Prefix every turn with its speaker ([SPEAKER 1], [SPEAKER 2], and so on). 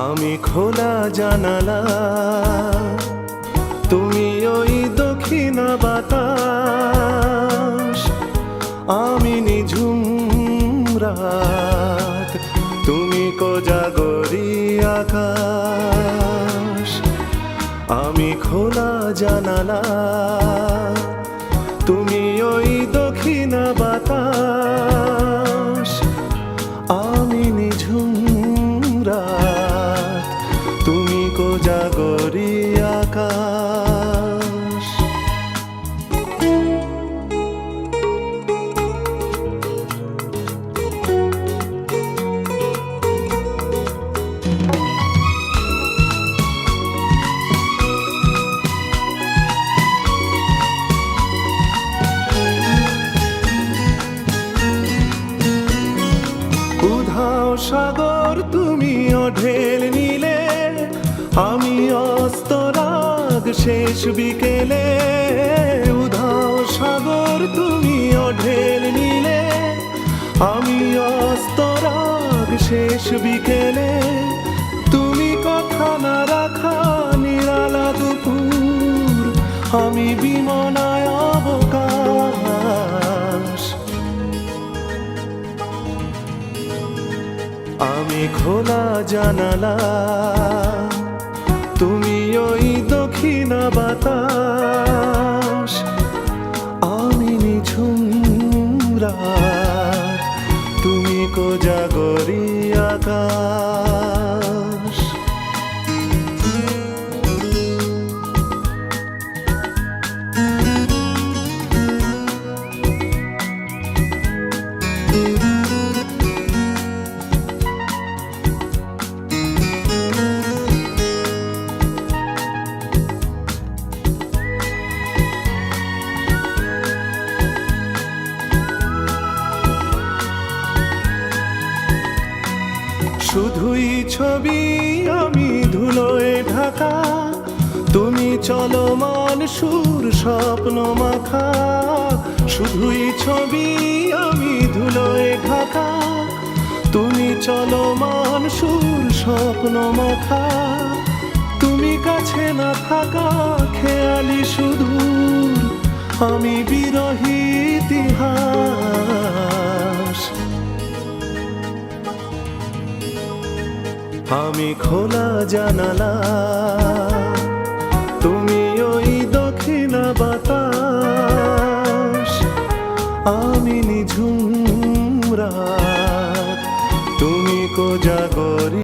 [SPEAKER 1] আমি খোলা জানালা, তুমি ওই দক্ষিণা বাতাস। আমি নিঝুম রাত, তুমি কোজাগরি আকাশ। আমি খোলা জানালা, তুমি ওই দক্ষিণা বাতাস। আমি নিঝুম রাত, তুমি কোজাগরি আকাশ। উধাও সাগর তুমি ঢেল নিলে, আমি অস্তরাগ শেষ বিকেলে। উধাও সাগর তুমি ঢেল নিলে, আমি অস্তরাগ শেষ বিকেলে। তুমি কথা না রাখা নিরালা দুপুর, আমি বিমনায় অবকাশ। আমি খোলা জানালা, তুমি ওই দক্ষিণা বাতাস। আমি নিঝুম রাত, তুমি কোজাগরি আকাশ। শুধুই ছবি আমি ধুলোয় ঢাকা, তুমি চলমান সুর স্বপ্ন মাখা। শুধুই ছবি আমি ধুলোয় ঢাকা, তুমি চলমান সুর স্বপ্ন মাখা। তুমি কাছে না থাকা খেয়ালি সুদূর, আমি বিরহী ইতিহাস। আমি খোলা জানালা, তুমি ওই দক্ষিণা বাতাস। আমি নিঝুম রাত, তুমি কোজাগরি